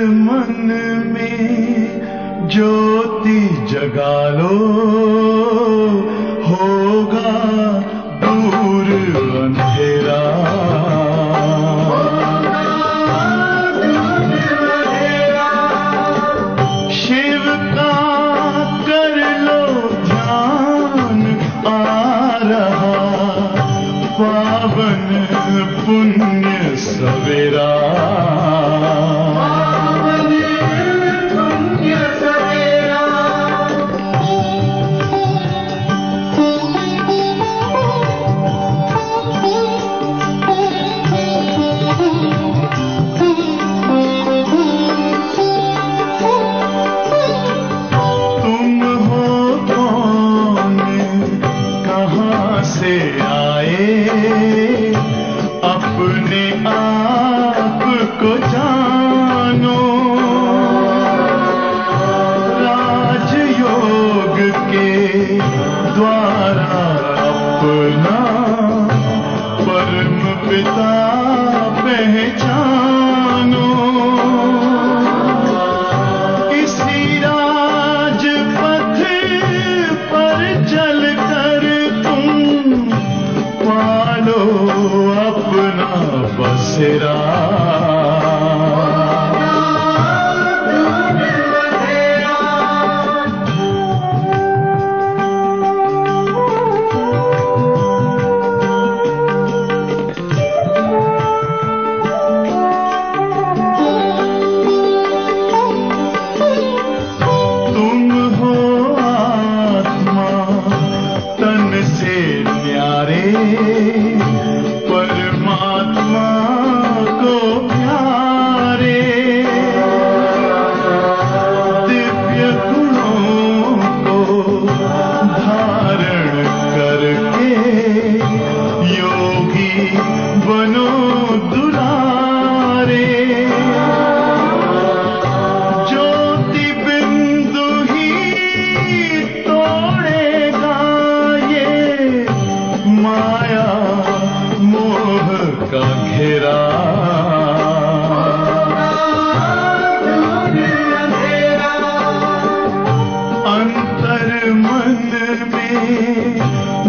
मन में ज्योति जगा लो, होगा दूर अंधेरा। शिव का कर लो ध्यान, आ रहा पावन पुण्य सवेरा।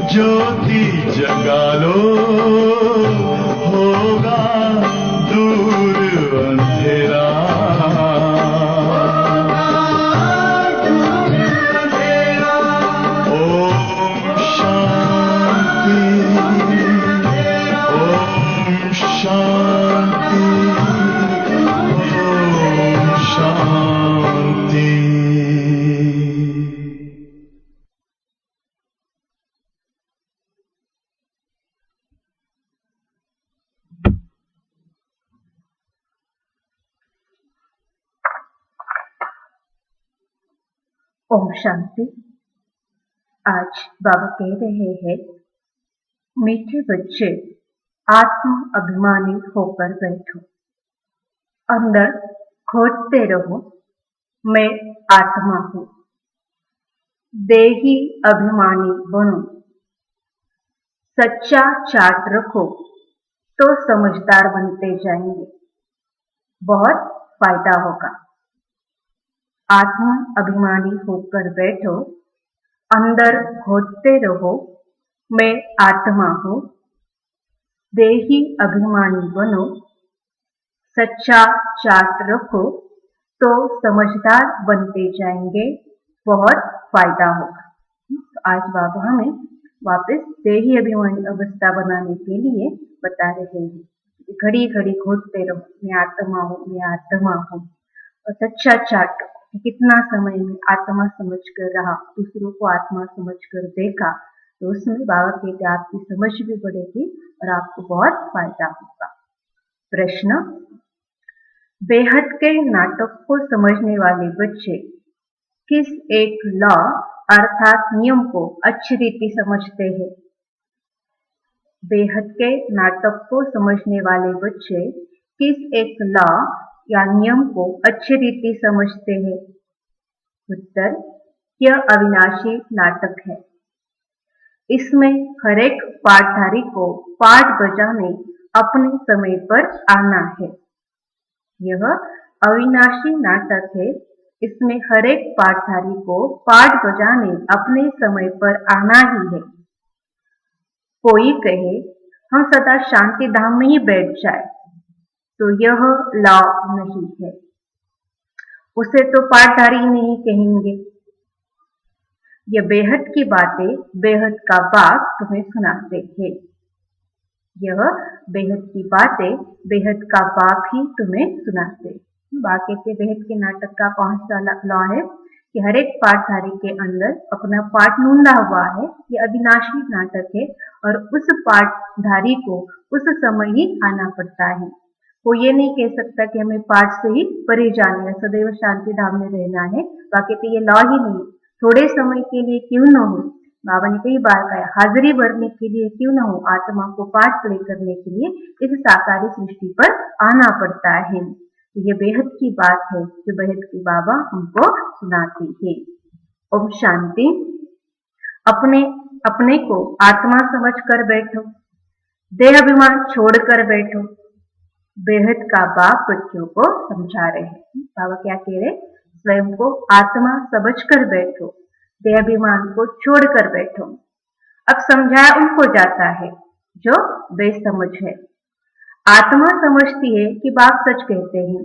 ज्योति जगा लो, होगा दूर अंधेरा। ओम शांति, ओम शांति, ओम शांति। ओम शांति। आज बाबा कह रहे हैं, मीठे बच्चे आत्म अभिमानी होकर बैठो, अंदर खोजते रहो मैं आत्मा हूँ। देही अभिमानी बनो, सच्चा चार्ट रखो तो समझदार बनते जाएंगे, बहुत फायदा होगा। आत्म अभिमानी होकर बैठो, अंदर खोजते रहो मैं आत्मा हूँ। देही अभिमानी बनो, सच्चा चार्ट रखो तो समझदार बनते जाएंगे, बहुत फायदा होगा। तो आज बाबा हमें वापस देही अभिमानी अवस्था बनाने के लिए बता रहे हैं। घड़ी घड़ी खोजते रहो मैं आत्मा हूँ, मैं आत्मा हूँ, और सच्चा चार्ट रखो। कितना समय में आत्मा समझकर रहा, दूसरों को आत्मा समझकर देखा, तो उसमें बाबा कहते आपकी समझ भी बढ़ेगी और आपको बहुत फायदा होगा। प्रश्न, बेहद के नाटक को समझने वाले बच्चे किस एक लॉ अर्थात नियम को अच्छी रीति समझते हैं? बेहद के नाटक को समझने वाले बच्चे किस एक लॉ या नियम को अच्छी रीति समझते हैं? उत्तर, यह अविनाशी नाटक है। इसमें हर एक पाठधारी को पाठ बजाने अपने समय पर आना है। यह अविनाशी नाटक है। इसमें हर एक पाठधारी को पाठ बजाने अपने समय पर आना ही है। कोई कहे हम सदा शांति धाम में ही बैठ जाए, तो यह लॉ नहीं है। उसे तो पाठधारी नहीं कहेंगे। ये बेहद की बातें बेहद का बाप तुम्हें सुनाते हैं। यह बेहद की बातें बेहद का बाप ही तुम्हें सुनाते। बाकी के बेहद के नाटक का कौन सा लॉ है कि हर एक पाठधारी के अंदर अपना पाठ नूंदा हुआ है। ये अविनाशी नाटक है और उस पाठधारी को उस समय ही आना पड़ता है। वो ये नहीं कह सकता कि हमें पाठ से ही परे जाना है, सदैव शांति धाम में रहना है। बाकी तो ये लॉ ही नहीं। थोड़े समय के लिए क्यों न हो, बाबा ने कई बार कहा, हाजिरी भरने के लिए क्यों न हो, आत्मा को पाठ प्ले करने के लिए इस साकारी सृष्टि पर आना पड़ता है। ये बेहद की बात है जो बेहद की बाबा हमको सुनाती है। ओम शांति। अपने अपने को आत्मा समझ कर बैठो, देह अभिमान छोड़ कर बैठो। बेहद का बाप बच्चों को समझा रहे हैं। बाबा क्या कह रहे? स्वयं को आत्मा समझ कर बैठो, देह अभिमान को छोड़ कर बैठो। अब समझाया उनको जाता है जो बेसमझ है। आत्मा समझती है कि बाप सच कहते हैं।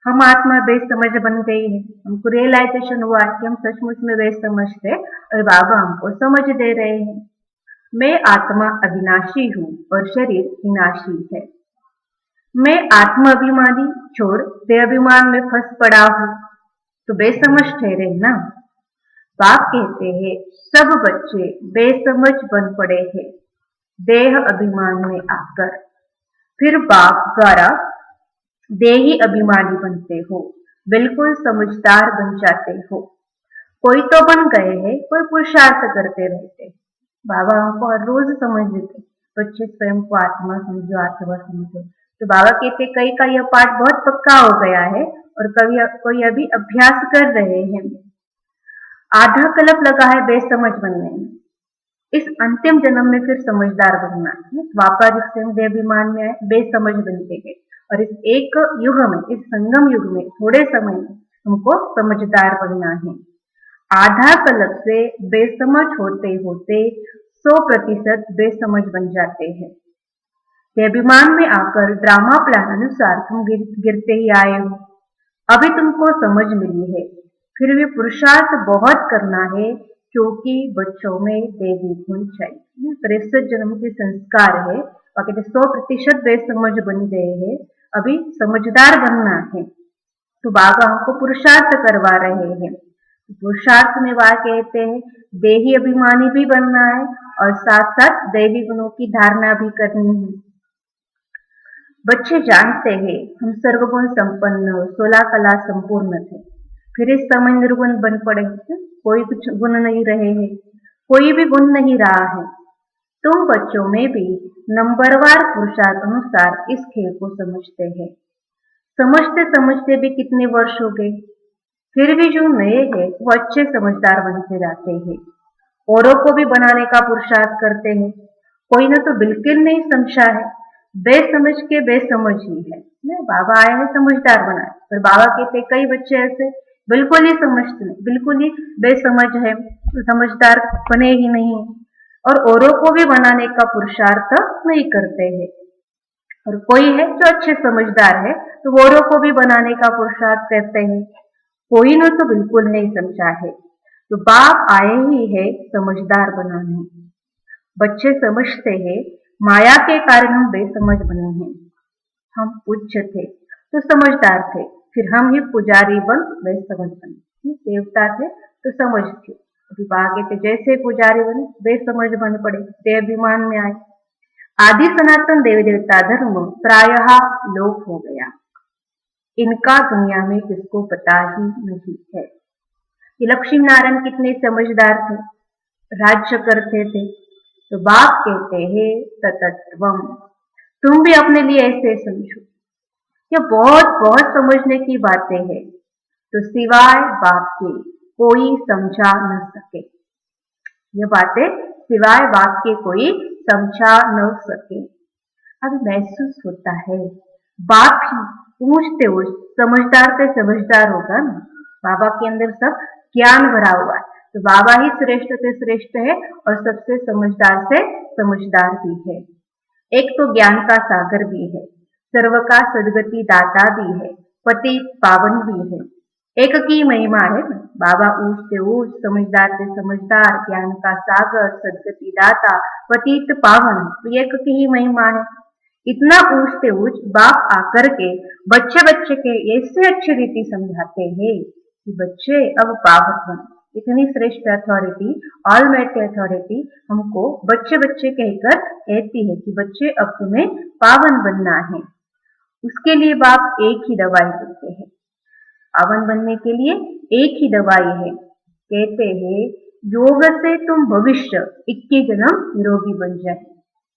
हम आत्मा बेसमझ बन गई है। हमको रियलाइजेशन हुआ है कि हम सचमुच में बेसमझ थे और बाबा हमको समझ दे रहे हैं। मैं आत्मा अविनाशी हूँ और शरीर विनाशी है। मैं आत्मा अभिमानी छोड़ देह अभिमान में फंस पड़ा हूँ, तो बेसमझ ठहरे ना। बाप कहते हैं सब बच्चे बेसमझ बन पड़े हैं देह अभिमान में आकर। फिर बाप द्वारा देही अभिमानी बनते हो, बिल्कुल समझदार बन जाते हो। कोई तो बन गए हैं, कोई पुरुषार्थ करते रहते। बाबा हमको हर रोज समझ देते, बच्चे स्वयं को आत्मा समझो, आत्मा समझो। तो बाबा कहते कई का यह पाठ बहुत पक्का हो गया है और कोई अभी अभ्यास कर रहे हैं। आधा कल्प लगा है बेसमझ बनने में। इस अंतिम जन्म में फिर समझदार बनना है। द्वापर युग से हम देहाभिमान में आए, बेसमझ बनते गए और इस एक युग में, इस संगम युग में थोड़े समय में हमको समझदार बनना है। आधा कल्प से बेसमझ होते होते 100% बेसमझ बन जाते हैं। देहाभिमान में आकर ड्रामा प्लान अनुसार तुम गिरते ही आए हो। अभी तुमको समझ मिली है, फिर भी पुरुषार्थ बहुत करना है क्योंकि बच्चों में देवी गुण चाहिए। 63 जन्म के संस्कार है, बाकी 100% बेसमझ बन गए हैं, अभी समझदार बनना है। तो बाबा हमको पुरुषार्थ करवा रहे हैं। पुरुषार्थ में वह कहते हैं देही अभिमानी भी बनना है और साथ साथ दैवी गुणों की धारणा भी करनी है। बच्चे जानते हैं हम सर्वगुण संपन्न 16 कला संपूर्ण थे, फिर इस समय निर्गुण बन पड़े। कोई कुछ गुण नहीं रहे हैं, कोई भी गुण नहीं रहा है। तुम बच्चों में भी नंबरवार पुरुषार्थ अनुसार इस खेल को समझते हैं। समझते समझते भी कितने वर्ष हो गए, फिर भी जो नए हैं वो अच्छे समझदार बनते जाते हैं। औरों को भी बनाने का पुरुषार्थ करते हैं। कोई ना तो बिल्कुल नहीं समझा है, बेसमझ के बेसमझ ही है। बाबा आए हैं समझदार बनाए, पर बाबा कहते कई बच्चे ऐसे बिल्कुल ही समझते नहीं, बिल्कुल ही बेसमझ है, समझदार बने ही नहीं और औरों को भी बनाने का पुरुषार्थ नहीं करते हैं। और कोई है जो अच्छे समझदार है तो औरों को भी बनाने का पुरुषार्थ करते हैं। कोई ने तो बिल्कुल नहीं समझा है। तो बाप आए ही है समझदार बनाने। बच्चे समझते हैं माया के कारण हम बेसमझ बने हैं। हम उच्च थे तो समझदार थे, फिर हम ही पुजारी बन बेसमझ बने। देवता थे तो समझ थे, अभी आगे थे जैसे पुजारी बने बेसमझ बन पड़े, देहाभिमान में आए। आदि सनातन देवी देवता धर्म प्रायः लोप हो गया। इनका दुनिया में किसको पता ही नहीं है। ये लक्ष्मी नारायण कितने समझदार थे, राज्य करते थे। तो बाप कहते हैं ततत्वम, तुम भी अपने लिए ऐसे समझो। ये बहुत बहुत समझने की बातें हैं, तो सिवाय बाप के कोई समझा न सके। ये बातें सिवाय बाप के कोई समझा न सके। अब महसूस होता है बाप ही पूछते ऊंच समझदार से समझदार होगा ना। बाबा के अंदर सब ज्ञान भरा हुआ है, तो बाबा ही श्रेष्ठ से श्रेष्ठ है और सबसे समझदार से समझदार भी है। एक तो ज्ञान का सागर भी है, सर्व का सदगति दाता भी है, पति पावन भी है। एक की महिमा है ना। बाबा ऊंच से ऊंच समझदार से समझदार, ज्ञान का सागर, सदगति दाता, पतित पावन, तो एक की ही महिमा है। इतना ऊंच से ऊंच बाप आकर के बच्चे बच्चे के ऐसे अच्छी रीति समझाते हैं कि बच्चे अब पावन बनो। इतनी श्रेष्ठ अथॉरिटी, ऑलमाइटी अथॉरिटी हमको बच्चे बच्चे कहकर कहती है कि बच्चे अब तुम्हें पावन बनना है। उसके लिए बाप एक ही दवाई देते हैं। पावन बनने के लिए एक ही दवाई है। कहते हैं योग से तुम भविष्य 21 जन्म निरोगी बन जाए।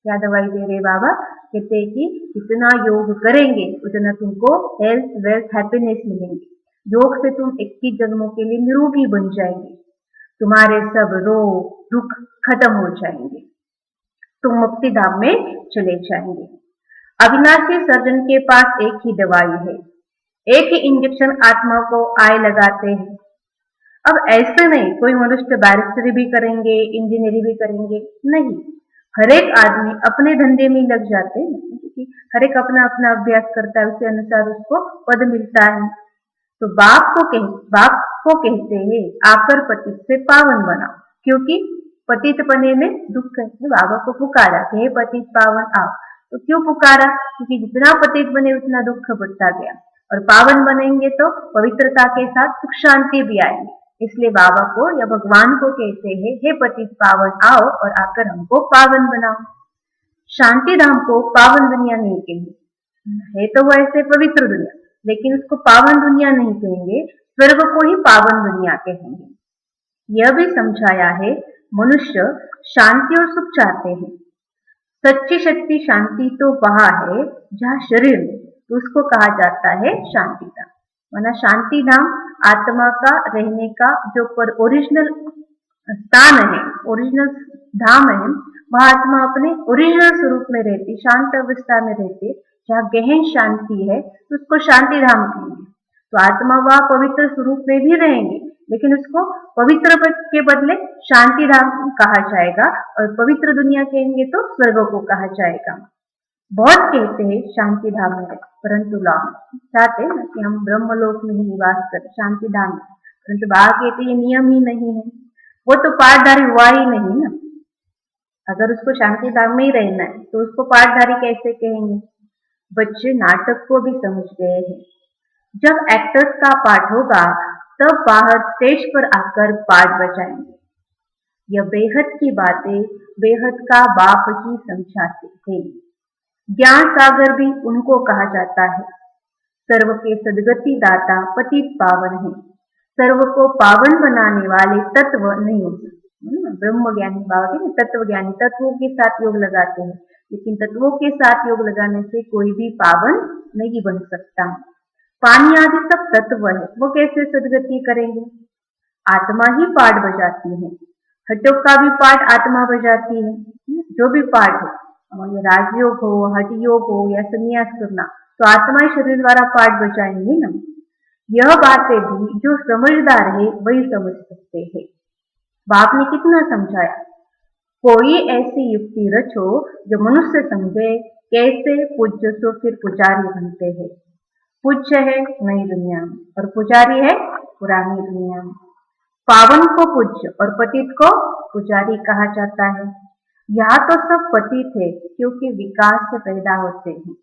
क्या दवाई दे रहे बाबा? कहते हैं कि जितना योग करेंगे उतना तुमको हेल्थ, वेल्थ, हैप्पीनेस मिलेंगे। योग से तुम 21 जन्मों के लिए निरोगी बन जाएंगे। तुम्हारे सब रोग दुख खत्म हो जाएंगे। तुम मुक्ति धाम में चले जाएंगे। अविनाशी सर्जन के पास एक ही दवाई है। एक ही इंजेक्शन आत्मा को आए लगाते हैं। अब ऐसे नहीं कोई मनुष्य बैरिस्टरी भी करेंगे, इंजीनियरिंग भी करेंगे, नहीं। हर एक आदमी अपने धंधे में लग जाते हैं, क्योंकि हर एक अपना अपना अभ्यास करता है, उसी अनुसार उसको पद मिलता है। तो बाप को कहते हैं आकर पतित से पावन बनाओ, क्योंकि पतित पने में दुख है। बाबा को पुकारा कि हे पतित पावन आओ। तो क्यों पुकारा? क्योंकि जितना पतित बने उतना दुख बढ़ता गया, और पावन बनेंगे तो पवित्रता के साथ सुख शांति भी आएंगे। इसलिए बाबा को या भगवान को कहते हैं हे पतित पावन आओ और आकर हमको पावन बनाओ। शांति धाम को पावन दुनिया नहीं कहेंगे, है तो वो ऐसे पवित्र दुनिया, लेकिन उसको पावन दुनिया नहीं कहेंगे, स्वर्ग को ही पावन दुनिया कहेंगे। यह भी समझाया है मनुष्य शांति और सुख चाहते हैं। सच्ची शक्ति शांति तो वहां है जहाँ शरीर में, तो उसको कहा जाता है शांति धाम। माना शांति धाम आत्मा का रहने का जो पर ओरिजिनल स्थान है, ओरिजिनल धाम है, वह आत्मा अपने ओरिजिनल स्वरूप में रहती, शांत अवस्था में रहती। जहाँ गहन शांति है तो उसको शांति धाम कहेंगे। तो आत्मा वह पवित्र स्वरूप में भी रहेंगे, लेकिन उसको पवित्र के बदले शांति धाम कहा जाएगा, और पवित्र दुनिया कहेंगे तो स्वर्ग को कहा जाएगा। बहुत कहते हैं शांति धाम में, परंतु चाहते हैं ना कि हम ब्रह्मलोक में ही निवास करें, शांति धाम में, परंतु बाबा कहते ये नियम ही नहीं है। वो तो पाठधारी हुआ ही नहीं ना। अगर उसको शांति धाम में ही रहना है तो उसको पाठधारी कैसे कहेंगे? बच्चे नाटक को भी समझ गए हैं। जब एक्टर्स का पाठ होगा तब बाहर स्टेज पर आकर पाठ बजाएंगे। यह बेहद की बातें बेहद का बाप ही समझाते थे। ज्ञान सागर भी उनको कहा जाता है। सर्व के सदगति दाता पतित पावन है। सर्व को पावन बनाने वाले तत्व नहीं होते। ब्रह्म ज्ञानी बाबा के तत्व ज्ञानी तत्वों के साथ योग लगाते हैं, लेकिन तत्वों के साथ योग लगाने से कोई भी पावन नहीं बन सकता। पानी आदि सब तत्व है, वो कैसे सदगति करेंगे? आत्मा ही पाठ बजाती है। हटों का भी पाठ आत्मा बजाती है। जो भी पाठ है, राजयोग हो, हठ योग हो या संन्यास करना, तो आत्मा ही शरीर द्वारा पाठ बजाएंगे ना। यह बातें भी जो समझदार है वही समझ सकते हैं। बाप ने कितना समझाया। कोई ऐसी युक्ति रचो जो मनुष्य समझे, कैसे पूज्य सो फिर पुजारी बनते हैं। पूज्य है नई दुनिया में और पुजारी है पुरानी दुनिया में। पावन को पूज्य और पतित को पुजारी कहा जाता है। यहाँ तो सब पतित है क्योंकि विकार से पैदा होते हैं।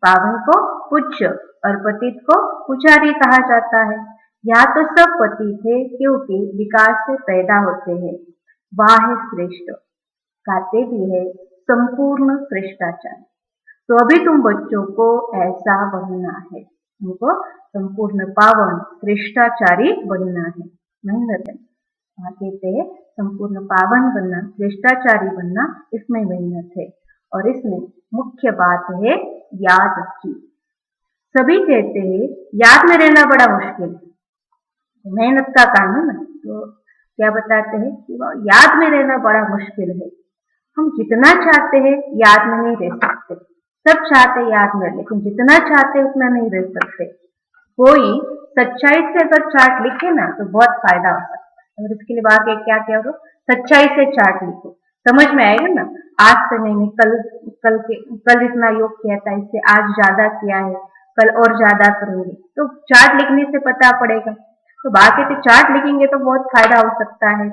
पावन को पूज्य और पतित को पुजारी कहा जाता है। यहाँ तो सब पतित है क्योंकि विकार से पैदा होते हैं। वह है श्रेष्ठ, कहते भी है संपूर्ण श्रेष्ठाचार। तो अभी तुम बच्चों को ऐसा बनना है, तुमको संपूर्ण पावन श्रेष्ठाचारी बनना है। मेहनत है, वहाँ कहते हैं संपूर्ण पावन बनना, श्रेष्ठाचारी बनना, इसमें मेहनत है। और इसमें मुख्य बात है याद की। सभी कहते हैं याद में रहना बड़ा मुश्किल है, मेहनत का काम है ना। तो क्या बताते हैं कि याद में रहना बड़ा मुश्किल है। हम जितना चाहते हैं याद में नहीं रह सकते, सब चाहते याद में, लेकिन जितना चाहते उतना नहीं रह सकते। कोई सच्चाई से अगर चार्ट लिखे ना तो बहुत फायदा हो सकता है। और इसके लिए आगे क्या क्या हो, सच्चाई से चार्ट लिखो, समझ में आएगा ना। आज से नहीं, कल इतना योग किया था, इससे आज ज्यादा किया है, कल और ज्यादा करूंगी, तो चार्ट लिखने से पता पड़ेगा। तो बाकी से चार्ट लिखेंगे तो बहुत फायदा हो सकता है।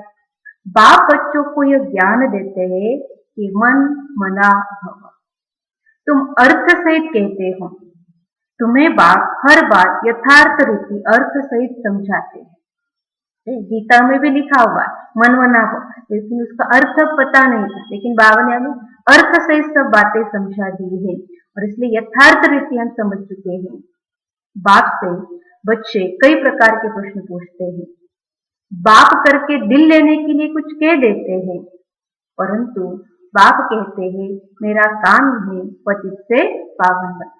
बाप बच्चों को यह ज्ञान देते हैं कि मन मना भव, तुम अर्थ सहित कहते हो, तुम्हें बाप हर बात यथार्थ रीति अर्थ सहित समझाते हैं। गीता में भी लिखा हुआ मन मना भव, लेकिन उसका अर्थ पता नहीं था, लेकिन बाबा ने हमें अर्थ सहित सब बातें समझा दी है, और इसलिए यथार्थ रीति हम समझ चुके हैं। बाप से बच्चे कई प्रकार के प्रश्न पूछते हैं, बाप करके दिल लेने के लिए कुछ कह देते हैं, परंतु बाप कहते हैं मेरा काम है पतित से पावन बन।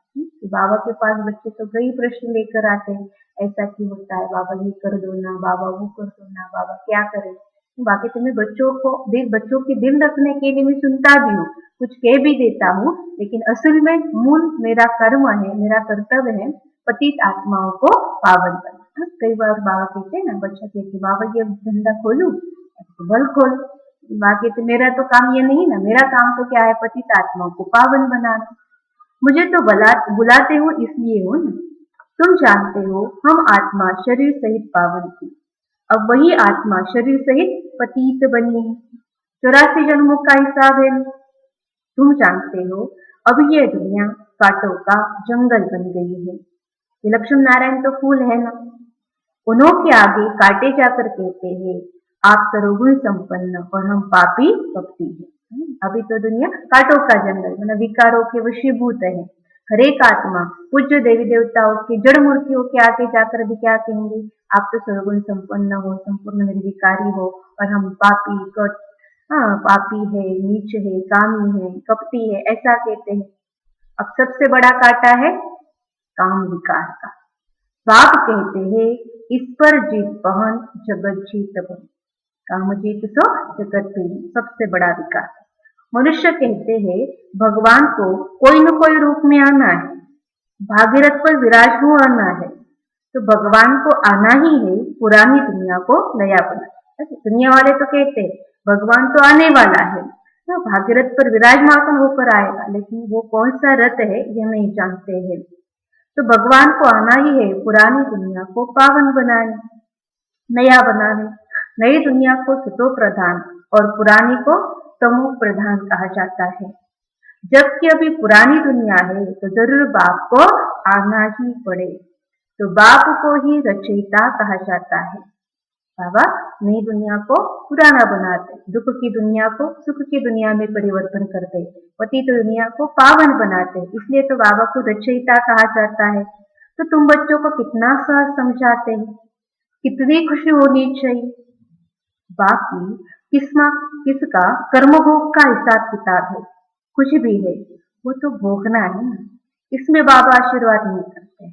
बाबा के पास बच्चे तो कई प्रश्न लेकर आते हैं, ऐसा क्यों होता है बाबा, ये कर दो ना बाबा, वो कर दो ना बाबा, क्या करें। बाकी तो मैं बच्चों के दिल रखने के लिए मैं सुनता भी हूँ, कुछ कह भी देता हूँ, लेकिन असल में मूल मेरा कर्म है, मेरा कर्तव्य है पतित आत्माओं को पावन करना। कई बार बाबा कहते हैं ना, बच्चा कहते बाबा ये धंधा खोलूं, तो बल खोल। बाकी तो मेरा तो काम ये नहीं ना, मेरा काम तो क्या है पतित आत्माओं को पावन बनाना। मुझे तो बुलाते हो इसलिए हो ना, तुम जानते हो हम आत्मा शरीर सहित पावन थी, अब वही आत्मा शरीर सहित पतित बनी है, 84 जन्मों का हिसाब है। तुम जानते हो अब ये दुनिया कांटों का जंगल बन गई है। ये लक्ष्मी नारायण तो फूल है ना, उन्हों के आगे काटे जाकर कहते हैं आप सर्वगुण संपन्न और हम पापी भक्ति है। अभी तो दुनिया कांटों का जंगल, मतलब विकारों के वशीभूत है। हरेक आत्मा पूज्य देवी देवताओं की जड़ मूर्तियों के आगे जाकर भी क्या कहेंगे, आप तो सर्वगुण संपन्न हो, संपूर्ण निर्विकारी हो, और हम पापी है, नीच है, कामी है, कपटी है, ऐसा कहते हैं। अब सबसे बड़ा कांटा है काम विकार का। बाप कहते हैं इस पर जीत पहन जगत जीत बन, काम जीत सो जगत प्रेम, सबसे बड़ा विकार। मनुष्य कहते हैं भगवान को कोई न कोई रूप में आना है, भागीरथ पर विराजमान आना है, तो भगवान को आना ही है पुरानी दुनिया को नया बना। दुनिया वाले तो कहते हैं भगवान तो आने वाला है, तो भागीरथ पर विराजमान होकर आएगा, लेकिन वो कौन सा रथ है ये नहीं जानते हैं। तो भगवान को आना ही है पुरानी दुनिया को पावन बनाने, नया बनाने। नई दुनिया को सतो प्रधान और पुरानी को तमो प्रधान कहा जाता है। जबकि अभी पुरानी दुनिया है तो जरूर बाप को आना ही पड़े, तो बाप को ही रचयिता कहा जाता है। बाबा नई दुनिया को पुराना बनाते, दुख की दुनिया को सुख की दुनिया में परिवर्तन करते, पतित दुनिया को पावन बनाते, इसलिए तो बाबा को रचयिता कहा जाता है। तो तुम बच्चों को कितना सहज समझाते हैं, कितनी खुशी होनी चाहिए। बाकी किसका कर्मभोग का हिसाब किताब है, कुछ भी है वो तो भोगना है ना, इसमें बाबा आशीर्वाद नहीं करते हैं।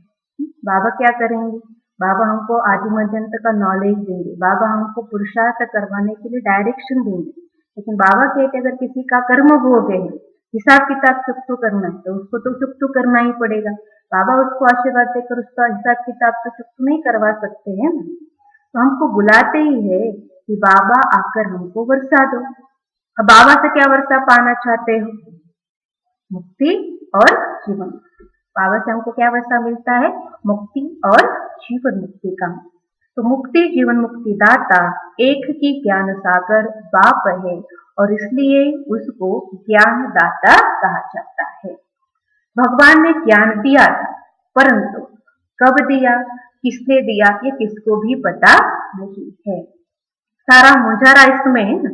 बाबा क्या करेंगे, बाबा हमको आदि मध्यंत का नॉलेज देंगे, बाबा हमको पुरुषार्थ करवाने के लिए डायरेक्शन देंगे, लेकिन बाबा कहते अगर किसी का कर्म भोग है, हिसाब किताब चुप तो करना है, तो उसको तो चुप तो करना ही पड़ेगा। बाबा उसको आशीर्वाद देकर उसका हिसाब किताब तो चुप नहीं करवा सकते हैं। तो हमको बुलाते ही है कि बाबा आकर हमको वर्षा दो। अब बाबा से क्या वर्षा पाना चाहते हो, मुक्ति और जीवन मुक्ति। बाबा से हमको क्या वर्षा मिलता है, मुक्ति और जीवन मुक्ति का। तो मुक्ति जीवन मुक्ति दाता एक की ज्ञान सागर बाप है, और इसलिए उसको ज्ञान दाता कहा जाता है। भगवान ने ज्ञान दिया था, परंतु कब दिया, किसने दिया, ये किसको भी पता नहीं है। सारा मुजारा इसमें है ना।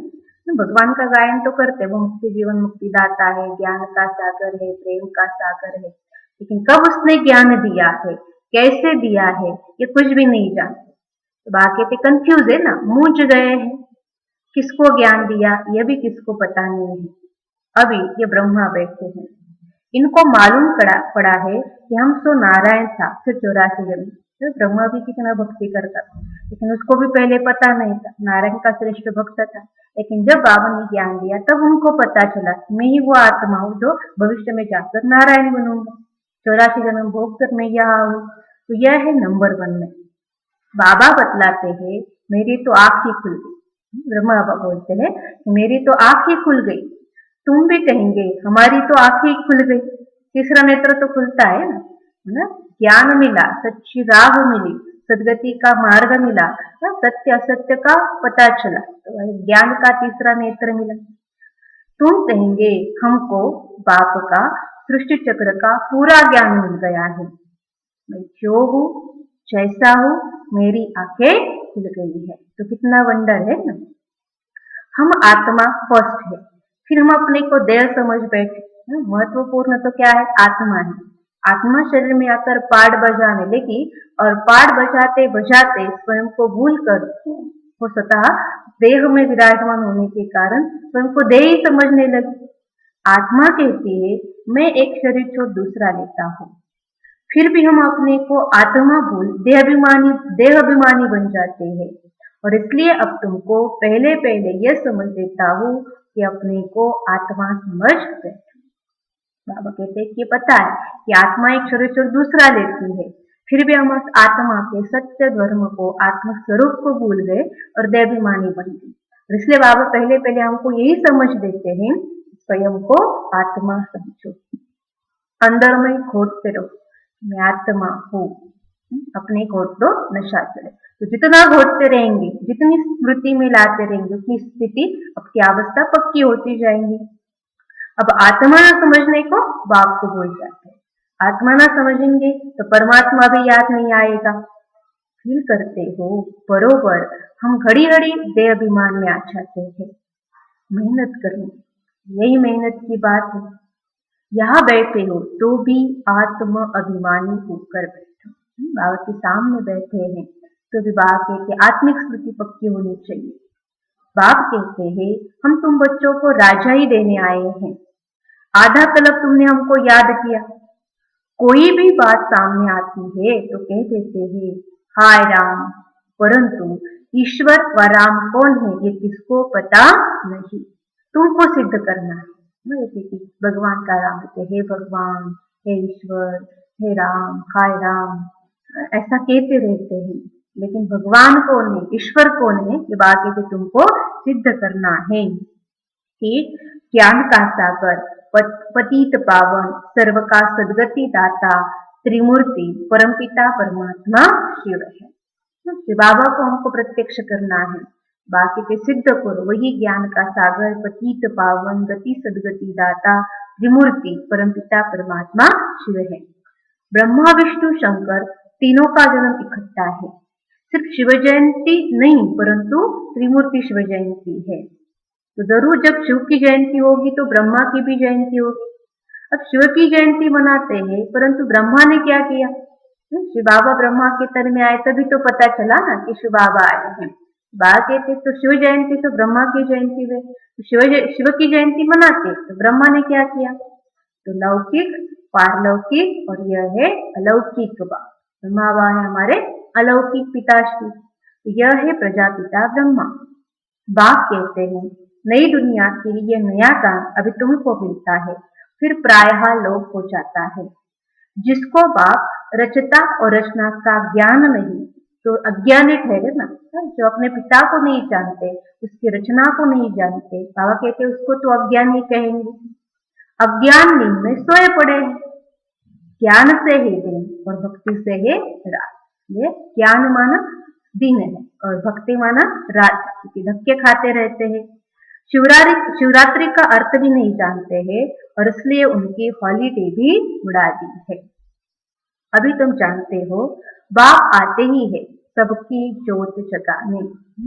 भगवान का गायन तो करते, वो मुक्ति जीवन मुक्ति दाता है, ज्ञान का सागर है, प्रेम का सागर है, लेकिन कब उसने ज्ञान दिया है, कैसे दिया है, ये कुछ भी नहीं जानते। तो बाकी तो कंफ्यूज है ना, मूंझ गए हैं, किसको ज्ञान दिया यह भी किसको पता नहीं है। अभी ये ब्रह्मा बैठे हैं, इनको मालूम पड़ा है कि हम तो नारायण था, फिर 84 जन्म। तो ब्रह्मा भी कितना भक्ति करता था, लेकिन उसको भी पहले पता नहीं था नारायण का श्रेष्ठ भक्त था, लेकिन जब बाबा ने ज्ञान दिया तब उनको पता चला कि मैं ही वो आत्मा हूँ जो भविष्य में जाकर नारायण बनूंगा, 84 जन्म भोग कर मैं यहाँ हूँ। तो यह है नंबर 1 में। बाबा बतलाते हैं मेरी तो आंख ही खुल गई। ब्रह्मा बाबा बोलते हैं मेरी तो आंख ही खुल गई। तुम भी कहेंगे हमारी तो आंख ही खुल गई। तीसरा नेत्र तो खुलता है ना। ज्ञान मिला, सच्ची राह मिली, सदगति का मार्ग मिला, सत्य असत्य का पता चला, तो ज्ञान का तीसरा नेत्र मिला। तुम कहेंगे हमको बाप का सृष्टि चक्र का पूरा ज्ञान मिल गया है। मैं जो हूँ जैसा हूँ मेरी आंखें खुल गई है। तो कितना वंडर है ना। हम आत्मा फर्स्ट है, फिर हम अपने को देह समझ बैठे। महत्वपूर्ण तो क्या है? आत्मा है। आत्मा शरीर में आकर पाठ बजाने लगी और पाठ बजाते बजाते स्वयं को भूल कर हो स्वतः देह में विराजमान होने के कारण स्वयं को देह ही समझने लगी। आत्मा कहती है मैं एक शरीर छोड़ दूसरा लेता हूँ। फिर भी हम अपने को आत्मा भूल देह अभिमानी बन जाते हैं। और इसलिए अब तुमको पहले पहले यह समझ देता हूँ कि अपने को आत्मा समझ बैठो। बाबा कहते हैं कि पता है कि आत्मा एक शरीर छोड़ दूसरा लेती है, फिर भी हम उस आत्मा के सत्य धर्म को, आत्म स्वरूप को भूल गए और देहाभिमानी बन गए। इसलिए बाबा पहले पहले हमको यही समझ देते हैं स्वयं को आत्मा समझो, अंदर में घोटते रहो मैं आत्मा हूँ। अपने घोट दो नशा चढ़े। तो जितना घोटते रहेंगे, जितनी स्मृति में लाते रहेंगे, उतनी स्थिति आपकी अवस्था पक्की होती जाएंगी। अब आत्मा न समझने को बाप को भूल जाते हैं। आत्मा न समझेंगे तो परमात्मा भी याद नहीं आएगा। फील करते हो बरोबर हम घड़ी घड़ी देह अभिमान में आ जाते हैं। मेहनत करनी, यही मेहनत की बात है। यहाँ बैठे हो तो भी आत्म अभिमानी होकर बैठो। बाबा के सामने बैठे हैं तो भी बाबा कहते आत्मिक स्मृति पक्की होनी चाहिए। बाप कहते हैं हम तुम बच्चों को राजा ही देने आए हैं। आधा कल्प तुमने हमको याद किया। कोई भी बात सामने आती है तो कह देते हैं हाय राम, परंतु ईश्वर व राम कौन है ये किसको पता नहीं। तुमको सिद्ध करना है। जैसे कि भगवान का राम कहते हे भगवान, हे ईश्वर, हे राम, हाय राम, ऐसा कहते रहते हैं। लेकिन भगवान कौन है, ईश्वर कौन है, ये बात है कि तुमको सिद्ध करना है कि ज्ञान का सागर, पतित पावन, सर्व का सदगति दाता, त्रिमूर्ति, परमपिता परमात्मा शिव है। तो बाबा को हमको प्रत्यक्ष करना है। बाकी के सिद्ध करो, वही ज्ञान का सागर, पतित पावन, गति सदगति दाता, त्रिमूर्ति, परमपिता परमात्मा शिव है। ब्रह्मा विष्णु शंकर तीनों का जन्म इकट्ठा है। सिर्फ शिव जयंती नहीं परंतु त्रिमूर्ति शिव जयंती है। तो जरूर जब शिव की जयंती होगी तो ब्रह्मा की भी जयंती होगी। अब शिव की जयंती मनाते हैं परंतु ब्रह्मा ने क्या किया? शिव बाबा ब्रह्मा के तन में आए तभी तो पता चला ना कि शिव बाबा आए हैं। बाबा कहते तो शिव जयंती तो ब्रह्मा की जयंती है, तो शिव की जयंती मनाते तो ब्रह्मा ने क्या किया? तो लौकिक, पारलौकिक और यह है अलौकिक बाप। ब्रह्मा बाबा है हमारे अलौकिक पिताश्री, तो यह है प्रजापिता ब्रह्मा। बाप कहते हैं नई दुनिया के लिए नया काम अभी तुमको मिलता है, फिर प्रायः लोप हो जाता है। जिसको बाप रचता और रचना का ज्ञान नहीं तो अज्ञानी ठहरे ना। जो अपने पिता को नहीं जानते, उसकी रचना को नहीं जानते, बाबा कहते उसको तो अज्ञानी कहेंगे। अज्ञान नींद में सोए पड़े हैं। ज्ञान से है दिन और भक्ति से है रात। ये ज्ञान माना दिन है और भक्ति माना रात, क्योंकि धक्के खाते रहते हैं। शिवरात्रि का अर्थ भी नहीं जानते हैं और इसलिए उनकी हॉलीडे भी उड़ा दी है। अभी तुम जानते हो बाप आते ही है सबकी ज्योत जगाने।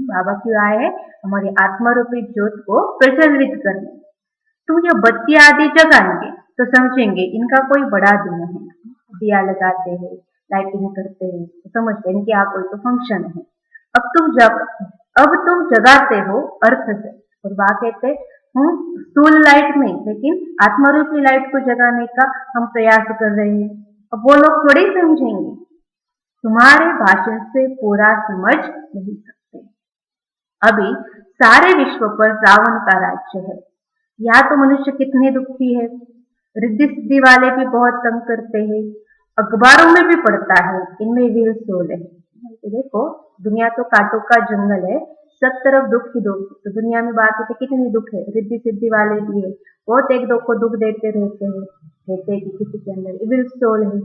बाबा क्यों आए हैं? हमारी आत्मा रूपी ज्योत को प्रज्वलित करने। तुम ये बत्ती आदि जगाएंगे तो समझेंगे इनका कोई बड़ा दिन है। दिया लगाते हैं, लाइटिंग करते हैं तो समझते हैं कि यहाँ कोई तो फंक्शन है। अब तुम जगाते हो अर्थ से, और बात कहते हम स्थूल लाइट में, लेकिन आत्मरूपी लाइट को जगाने का हम प्रयास कर रहे हैं। अब वो लोग थोड़ी समझेंगे, तुम्हारे भाषण से पूरा समझ नहीं सकते। अभी सारे विश्व पर रावण का राज्य है। यहाँ तो मनुष्य कितने दुखी है। रिद्धि सिद्धि वाले भी बहुत तंग करते हैं, अखबारों में भी पढ़ता है, इनमें वीर सोल है। तो देखो, दुनिया तो कांटों का जंगल है, सब तरफ दुख ही दुख। तो दुनिया में बात होती कितनी दुख है, रिद्धि सिद्धि वाले भी है, बहुत एक दो को दुख देते रहते हैं, कहते हैं कि किसी के अंदर इविल सोल है।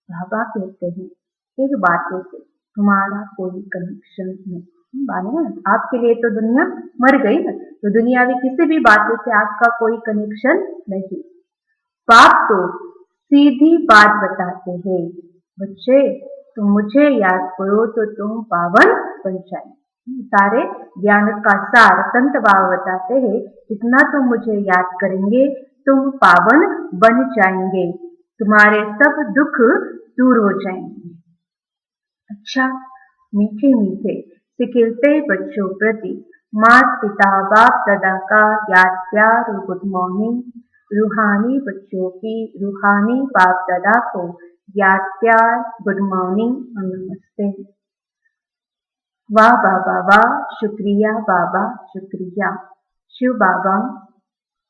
बाबा कहते हैं एक बातों से तुम्हारा कोई कनेक्शन नहीं। माने आपके लिए तो दुनिया मर गई ना, तो दुनियावी किसी भी बातों से आपका कोई कनेक्शन नहीं। बाप तो सीधी बात बताते हैं, बच्चे तुम मुझे याद करो तो तुम पावन बन जाएंगे। सारे ज्ञान का सार संत बाबा बताते हैं, जितना तुम मुझे याद करेंगे तुम पावन बन जाएंगे, तुम्हारे सब दुख दूर हो जाएंगे। अच्छा, मीठे मीठे सिखिलते बच्चों प्रति माता पिता बाप दादा का याद प्यार और गुड मॉर्निंग। रूहानी बच्चों की रूहानी बाप दादा को याद प्यार, गुड मॉर्निंग और नमस्ते। वाह बाबा वाह, शुक्रिया बाबा शुक्रिया। शिव बाबा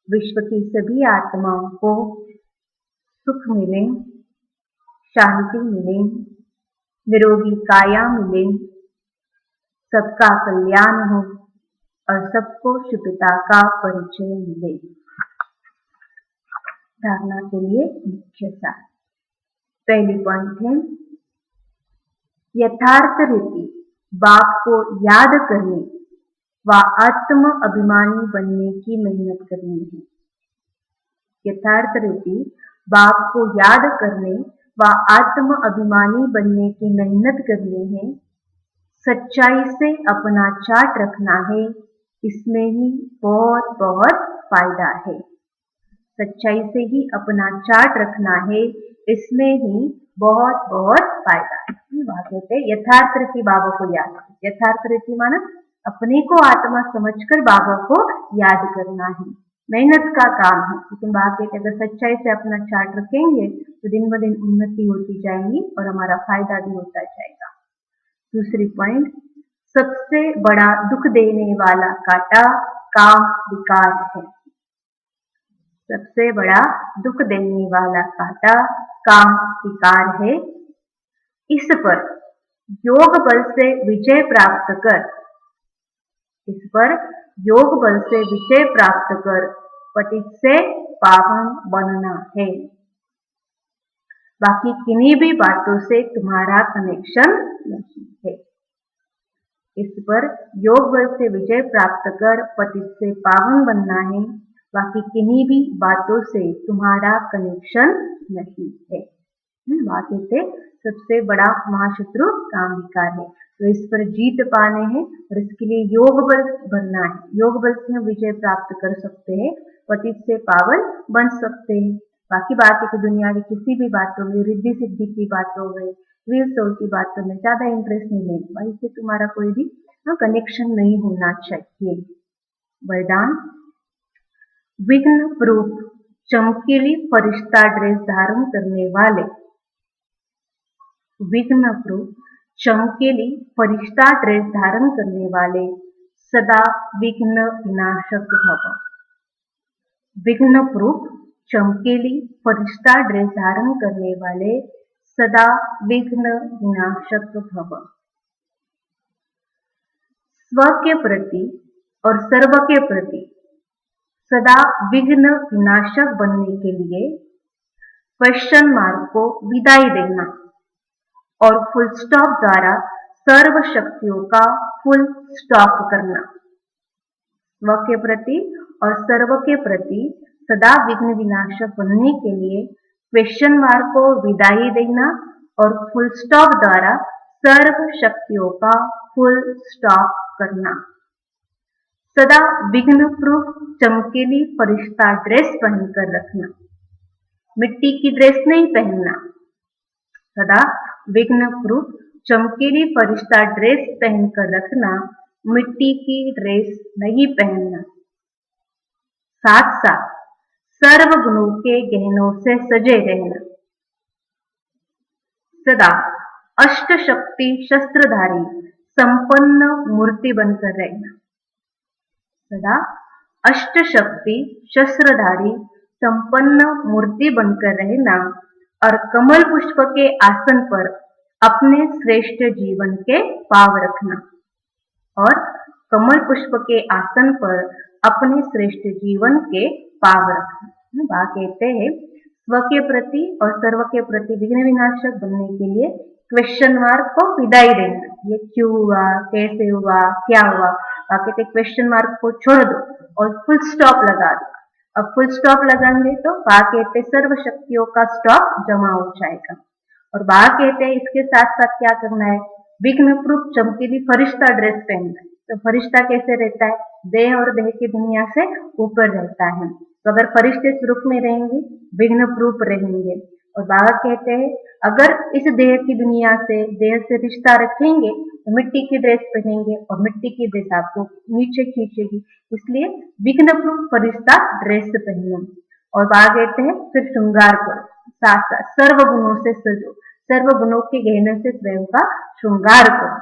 विश्व की सभी आत्माओं को सुख मिले, शांति मिले, निरोगी काया मिले, सबका कल्याण हो और सबको शुभता का परिचय मिले। धारणा के लिए मुख्य सार। पहली पॉइंट है, यथार्थ रीति बाप को याद करने व आत्म अभिमानी बनने की मेहनत करनी है। यथार्थ रीति बाप को याद करने व आत्म अभिमानी बनने की मेहनत करनी है। सच्चाई से अपना चार्ट रखना है, इसमें ही बहुत बहुत फायदा है। सच्चाई से ही अपना चार्ट रखना है, इसमें ही बहुत बहुत फायदा है। बात कहते हैं यथार्थ रीति बाबा को याद। यथार्थ रीति माना अपने को आत्मा समझकर बाबा को याद करना है, मेहनत का काम है। लेकिन बात कहते अगर सच्चाई से अपना चार्ट रखेंगे तो दिन ब दिन उन्नति होती जाएगी और हमारा फायदा भी होता जाएगा। दूसरी पॉइंट, सबसे बड़ा दुख देने वाला कांटा काम विकार है। सबसे बड़ा दुख देने वाला कांटा काम विकार है। इस पर योग बल से विजय प्राप्त कर, इस पर योग बल से विजय प्राप्त कर पतित से पावन बनना है। बाकी किन्हीं भी बातों से तुम्हारा कनेक्शन नहीं है। इस पर योग बल से विजय प्राप्त कर पतित से पावन बनना है। बाकी किन्हीं भी बातों से तुम्हारा कनेक्शन नहीं है। बाकी से सबसे बड़ा महाशत्रु काम विकार है, तो इस पर जीत पाने हैं और इसके लिए योग बल भरना है। योग बल से हम विजय प्राप्त कर सकते हैं, पतित से पावन बन सकते हैं। बाकी बात है कि दुनिया की किसी भी बातों में, रिद्धि सिद्धि की बातों में, वीर सोल की बातों में ज्यादा इंटरेस्ट नहीं लेना, भाई से तुम्हारा कोई भी कनेक्शन नहीं होना चाहिए। वरदान, विघ्न रूप चमकीली फरिश्ता ड्रेस धारण करने वाले, विघ्न रूप चमकीली फरिश्ता ड्रेस धारण करने वाले सदा विघ्न विनाशक भव। विघ्न रूप चमकीली फरिश्ता ड्रेस धारण करने वाले सदा विघ्न विनाशक भव। स्व के प्रति और सर्व के प्रति सदा विघ्न विनाशक बनने के लिए क्वेश्चन मार्क को विदाई देना और फुल स्टॉप द्वारा सर्व शक्तियों का फुल स्टॉप करना। स्व के प्रति और सर्व के प्रति सदा विघ्न विनाशक बनने के लिए क्वेश्चन मार्क को विदाई देना और फुल स्टॉप द्वारा सर्व शक्तियों का फुल स्टॉप करना। सदा विघ्न प्रूफ चमकीली फरिश्ता ड्रेस पहनकर रखना, मिट्टी की ड्रेस नहीं पहनना। सदा विघ्न प्रूफ चमकीली फरिश्ता ड्रेस पहनकर रखना, मिट्टी की ड्रेस नहीं पहनना। साथ साथ सर्व गुणों के गहनों से सजे रहना। सदा अष्ट शक्ति शस्त्रधारी संपन्न मूर्ति बनकर रहना। सदा अष्ट शक्ति शस्त्रधारी संपन्न मूर्ति बनकर रहना और कमल पुष्प के आसन पर अपने श्रेष्ठ जीवन के पाव रखना। और कमल पुष्प के आसन पर अपने श्रेष्ठ जीवन के पाव रखना। वह कहते हैं स्व के प्रति और सर्व के प्रति विघ्न विनाशक बनने के लिए क्वेश्चन मार्क को विदाई देना। ये क्यों हुआ, कैसे हुआ, क्या हुआ, वह कहते क्वेश्चन मार्क को छोड़ दो और फुल स्टॉप लगा दो। अब फुल स्टॉप लगाएंगे तो वह कहते सर्व शक्तियों का स्टॉक जमा हो जाएगा। और वह कहते हैं इसके साथ साथ क्या करना है, विघ्न प्रूफ चमकीली फरिश्ता ड्रेस पहनना है। तो फरिश्ता कैसे रहता है, देह और देह की दुनिया से ऊपर रहता है। तो अगर फरिश्ते स्वरूप में रहेंगे विघ्न प्रूफ रहेंगे। और बाबा कहते हैं अगर इस देह की दुनिया से देह से रिश्ता रखेंगे तो मिट्टी की ड्रेस पहनेंगे और मिट्टी की ड्रेस आपको नीचे खींचेगी, इसलिए विघ्न प्रूफ फरिश्ता ड्रेस पहनो। और बाबा कहते हैं फिर श्रृंगार करो, साथ साथ सर्व गुणों से सजो, सर्व गुणों के गहने से स्वयं का श्रृंगार करो।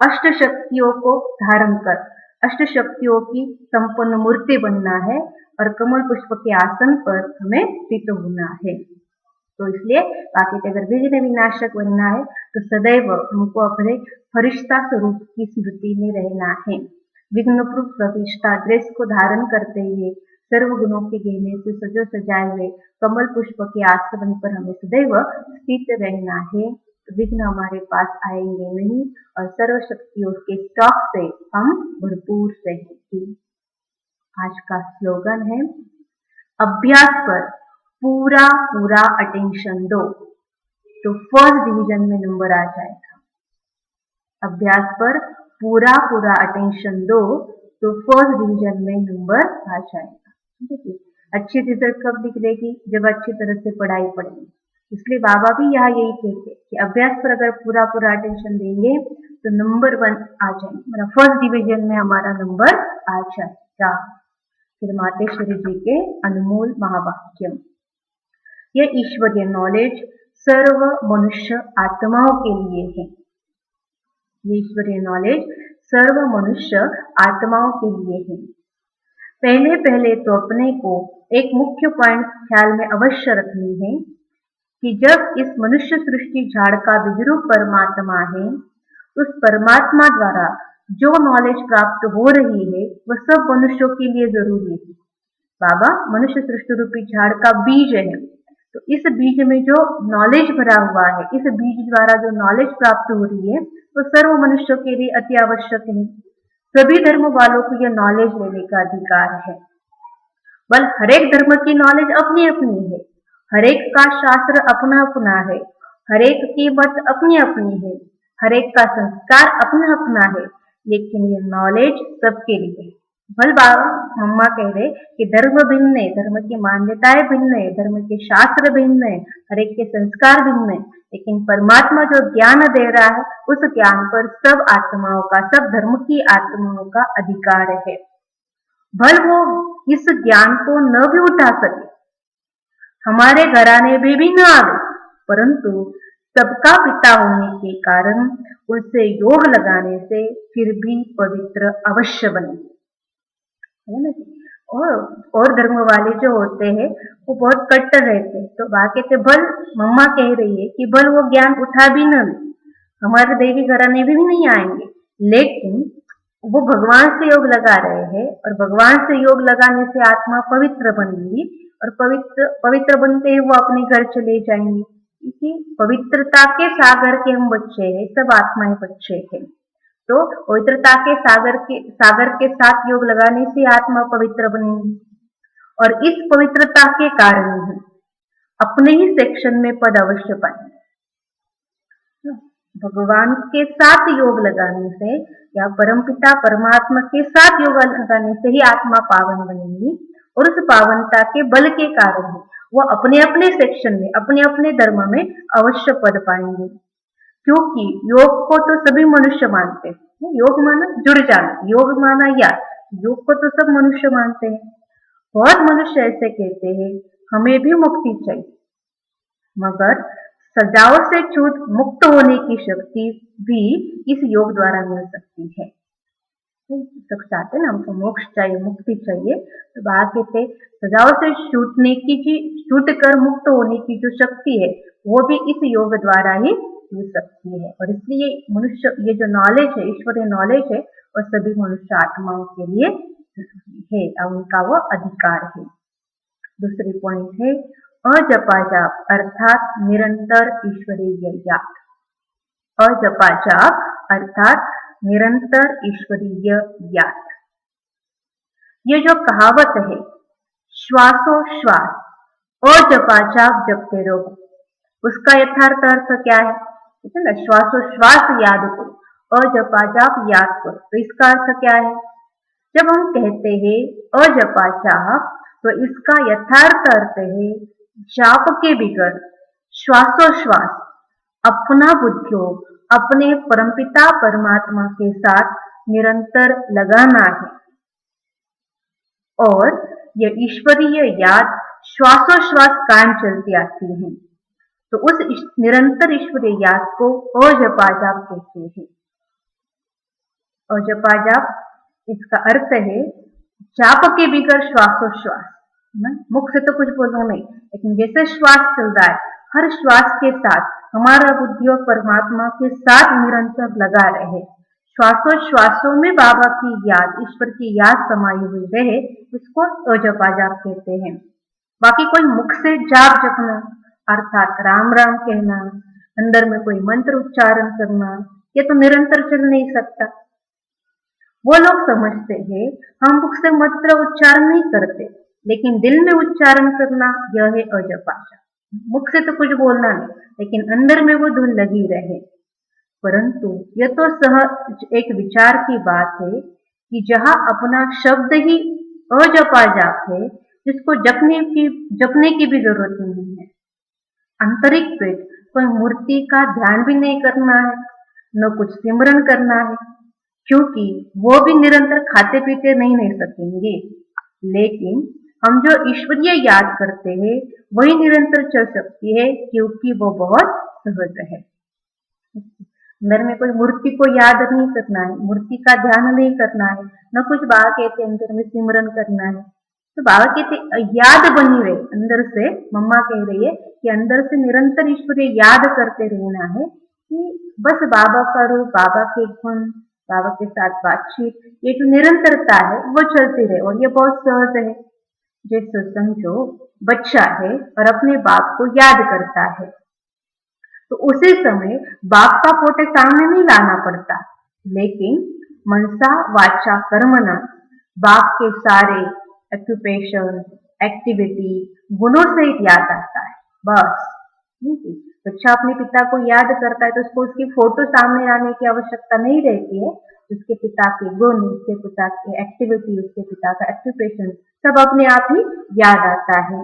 अष्ट शक्तियों को धारण कर अष्ट शक्तियों की संपन्न मूर्ति बनना है और कमल पुष्प के आसन पर हमें स्थित होना है। तो इसलिए बाकी अगर विघ्न विनाशक बनना है तो सदैव हमको अपने फरिश्ता स्वरूप की स्मृति में रहना है। विघ्न प्रूफ फरिश्ता ड्रेस को धारण करते हुए सर्व गुणों के गहने से सजो सजाए हुए कमल पुष्प के आसन पर हमें सदैव स्थित रहना है। विघ्न हमारे पास आएंगे नहीं और सर्व शक्तियों के स्टॉक से हम भरपूर रहेंगे। आज का स्लोगन है अभ्यास पर पूरा पूरा अटेंशन दो तो फर्स्ट डिवीजन में नंबर आ जाएगा। अभ्यास पर पूरा पूरा अटेंशन दो तो फर्स्ट डिवीजन में नंबर आ जाएगा। अच्छी रिजल्ट कब दिखेगी, जब अच्छी तरह से पढ़ाई पढ़ेंगे। इसलिए बाबा भी यहाँ यही कहते हैं कि अभ्यास पर अगर पूरा पूरा अटेंशन देंगे तो नंबर 1 आ जाएंगे, मतलब फर्स्ट डिवीजन में हमारा नंबर आ जाएगा। फिर मातेश्वरी जी के अनमोल महावाक्य, यह ईश्वरीय नॉलेज सर्व मनुष्य आत्माओं के लिए है। ये ईश्वरीय नॉलेज सर्व मनुष्य आत्माओं के लिए है। पहले पहले तो अपने को एक मुख्य पॉइंट ख्याल में अवश्य रखनी है कि जब इस मनुष्य सृष्टि झाड़ का बीजरूप परमात्मा है, उस परमात्मा द्वारा जो नॉलेज प्राप्त हो रही है वह सब मनुष्यों के लिए जरूरी है। बाबा मनुष्य सृष्टि रूपी झाड़ का बीज है, तो इस बीज में जो नॉलेज भरा हुआ है, इस बीज द्वारा जो नॉलेज प्राप्त हो रही है वो सर्व मनुष्यों के लिए अति आवश्यक है। सभी धर्म वालों को यह नॉलेज लेने का अधिकार है। बल हर एक धर्म की नॉलेज अपनी अपनी है, हर एक का शास्त्र अपना अपना है, हर एक की मत अपनी अपनी है, हर एक का संस्कार अपना अपना है, लेकिन ये नॉलेज सबके लिए है। भल बाबा मम्मा कह रहे कि धर्म भिन्न है, धर्म की मान्यताएं भिन्न है, धर्म के शास्त्र भिन्न है, हर एक के संस्कार भिन्न है, लेकिन परमात्मा जो ज्ञान दे रहा है उस ज्ञान पर सब आत्माओं का, सब धर्म की आत्माओं का अधिकार है। भल वो इस ज्ञान को न भी उठा सके, हमारे घराने में भी न आवे, परंतु सबका पिता होने के कारण उनसे योग लगाने से फिर भी पवित्र अवश्य बनेंगे, है ना। और धर्म वाले जो होते हैं वो बहुत कट्टर रहते हैं, तो बाकी से भल मम्मा कह रही है कि भल वो ज्ञान उठा भी न, हमारे देवी घराने में भी नहीं आएंगे, लेकिन वो भगवान से योग लगा रहे हैं और भगवान से योग लगाने से आत्मा पवित्र बनेगी और पवित्र बनते ही वो अपने घर चले जाएंगे। इसी पवित्रता के सागर के हम बच्चे हैं, सब आत्माएं बच्चे हैं। तो पवित्रता के सागर के साथ योग लगाने से आत्मा पवित्र बनेगी और इस पवित्रता के कारण ही अपने ही सेक्शन में पद अवश्य पाएंगे। भगवान के साथ योग लगाने से या परमपिता परमात्मा के साथ योग लगाने से ही आत्मा पावन बनेगी और उस पावनता के बल के कारण ही वो अपने अपने सेक्शन में, अपने अपने धर्म में अवश्य पद पाएंगे। क्योंकि योग को तो सभी मनुष्य मानते हैं, योग माना जुड़ जाना, योग माना याद, योग को तो सब मनुष्य मानते हैं। बहुत मनुष्य ऐसे कहते हैं हमें भी मुक्ति चाहिए, मगर सजाओं से छूट मुक्त होने की शक्ति भी इस योग द्वारा मिल सकती है। सब चाहते हैं ना, हमको मोक्ष चाहिए, मुक्ति चाहिए, तो बाबा कहते सजाओं से छूट कर मुक्त होने की जो शक्ति है वो भी इस योग द्वारा ही मिल सकती है। और इसलिए मनुष्य, ये जो नॉलेज है, ईश्वरीय नॉलेज है, और सभी मनुष्य आत्माओं के लिए है और उनका वो अधिकार है। दूसरी पॉइंट है अजपा जाप अर्थात निरंतर ईश्वरीय याद। अजपा जाप अर्थात निरंतर ईश्वरीय याद। ये जो कहावत है श्वासोश्वास अजपा जाप जपते रहो, उसका यथार्थ अर्थ क्या है? ठीक है ना, श्वासोश्वास याद करो, अजपा जाप याद करो, तो इसका अर्थ क्या है? जब हम कहते हैं अजपा जाप तो इसका यथार्थ अर्थ है जाप के बिगड़ श्वासोश्वास अपना बुद्धियों अपने परमपिता परमात्मा के साथ निरंतर लगाना है। और यह ईश्वरीय याद श्वासोश्वास कायम चलती आती है, तो उस निरंतर ईश्वरीय याद को अजपा जाप कहते हैं। अजपा जाप, इसका अर्थ है जाप के बिगड़ श्वासोश्वास। मुख से तो कुछ बोलना नहीं, लेकिन जैसे श्वास चल रहा है, हर श्वास के साथ हमारा बुद्धि और परमात्मा के साथ निरंतर लगा रहे, श्वासोश्वासों में बाबा की याद, ईश्वर की याद समाई हुई रहे, इसको अजपा जाप कहते हैं। बाकी कोई मुख से जाप जपना अर्थात राम राम कहना, अंदर में कोई मंत्र उच्चारण करना, ये तो निरंतर चल नहीं सकता। वो लोग समझते हैं हम मुख से मंत्र उच्चारण नहीं करते, लेकिन दिल में उच्चारण करना, यह है अजपा जाप। मुख से तो कुछ बोलना नहीं, लेकिन अंदर में वो धुन लगी रहे। परंतु यह तो सहज एक विचार की बात है कि जहां अपना शब्द ही अजपा जाप है, जिसको जपने की भी जरूरत नहीं है। आंतरिक पेट कोई मूर्ति का ध्यान भी नहीं करना है, न कुछ सिमरन करना है, क्योंकि वो भी निरंतर खाते पीते नहीं रह सकेंगे। लेकिन हम जो ईश्वरीय याद करते हैं वही निरंतर चल सकती है, क्योंकि वो बहुत सहज है। अंदर में कोई मूर्ति को याद नहीं करना है, मूर्ति का ध्यान नहीं करना है, न कुछ बाबा कहते अंदर में सिमरन करना है। तो बाबा कहते याद बनी रहे अंदर से। मम्मा कह रही है कि अंदर से निरंतर ईश्वरीय याद करते रहना है कि बस बाबा का रूप, बाबा के गुण, बाबा के साथ बातचीत, ये जो निरंतरता है वो चलती रहे। और ये बहुत सहज है। जैसे समझो बच्चा है और अपने बाप को याद करता है, तो उसी समय बाप का फोटो सामने नहीं लाना पड़ता, लेकिन मनसा वाचा कर्मणा बाप के सारे ऑक्यूपेशन, एक्टिविटी, गुणों से याद आता है। बस बच्चा अपने पिता को याद करता है तो उसको उसकी फोटो सामने लाने की आवश्यकता नहीं रहती है। उसके पिता के गुण, उसके पिता की एक्टिविटी, उसके पिता का ऑक्यूपेशन सब अपने आप ही याद आता है।